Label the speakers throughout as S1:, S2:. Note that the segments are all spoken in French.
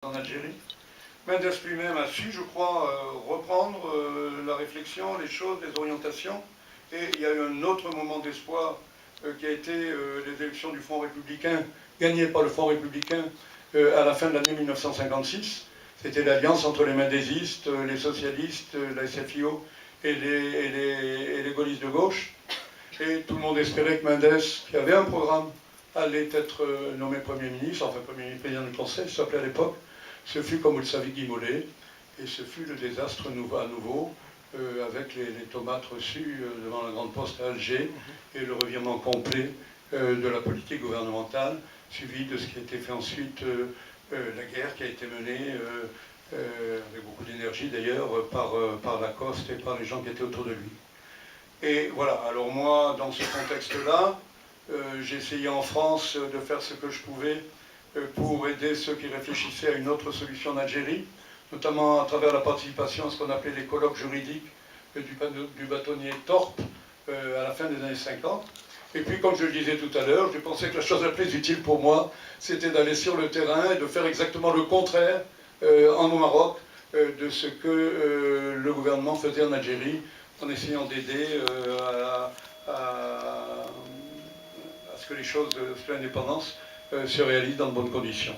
S1: en Algérie. Mendes lui-même a su, je crois, reprendre la réflexion, les choses, les orientations. Et il y a eu un autre moment d'espoir qui a été les élections du Front républicain, gagnées par le Front républicain à la fin de l'année 1956. C'était l'alliance entre les mendésistes, les socialistes, la SFIO et les gaullistes de gauche. Et tout le monde espérait que Mendes, qui avait un programme, allait être nommé Premier ministre, enfin Premier président du Conseil, ça s'appelait à l'époque. Ce fut, comme vous le savez, Guy Mollet, et ce fut le désastre à nouveau, avec les tomates reçues devant la Grande Poste à Alger, et le revirement complet de la politique gouvernementale, suivi de ce qui a été fait ensuite, la guerre qui a été menée, avec beaucoup d'énergie d'ailleurs, par Lacoste et par les gens qui étaient autour de lui. Et voilà, alors moi, dans ce contexte-là, j'ai essayé en France de faire ce que je pouvais pour aider ceux qui réfléchissaient à une autre solution en Algérie, notamment à travers la participation à ce qu'on appelait les colloques juridiques du bâtonnier Torp à la fin des années 50. Et puis, comme je le disais tout à l'heure, j'ai pensé que la chose la plus utile pour moi, c'était d'aller sur le terrain et de faire exactement le contraire au Maroc de ce que le gouvernement faisait en Algérie, en essayant d'aider à ce que les choses, ce que l'indépendance se réalise dans de bonnes conditions.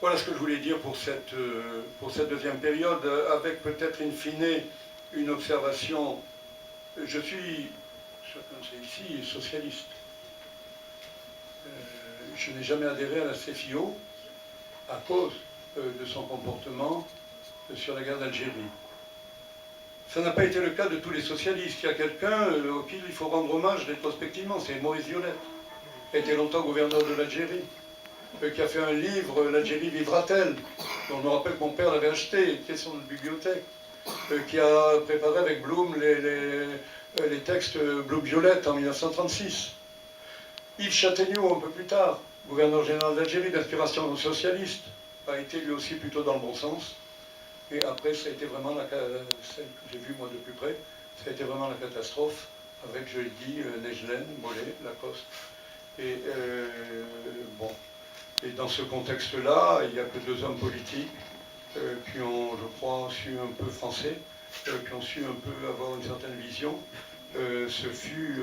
S1: Voilà ce que je voulais dire pour cette deuxième période, avec peut-être in fine une observation. Je suis, chacun sait ici, socialiste. Je n'ai jamais adhéré à la CFIO à cause de son comportement sur la guerre d'Algérie. Ça n'a pas été le cas de tous les socialistes. Il y a quelqu'un auquel il faut rendre hommage rétrospectivement, c'est Maurice Violette, qui a été longtemps gouverneur de l'Algérie, qui a fait un livre, L'Algérie vivra-t-elle, dont je me rappelle que mon père l'avait acheté, qui est sur notre bibliothèque, qui a préparé avec Blum les textes Blum-Violette en 1936. Yves Châtaigneau, un peu plus tard, gouverneur général d'Algérie, d'inspiration socialiste, a été lui aussi plutôt dans le bon sens. Et après, ça a été vraiment celle que j'ai vue moi de plus près, ça a été vraiment la catastrophe, avec, je l'ai dit, Nejlen, Mollet, Lacoste. Et bon. Et dans ce contexte-là, il n'y a que deux hommes politiques qui ont, je crois, su un peu français, qui ont su un peu avoir une certaine vision. Ce fut,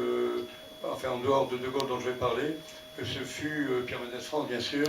S1: enfin en dehors de De Gaulle dont je vais parler, ce fut Pierre Mendès France, bien sûr,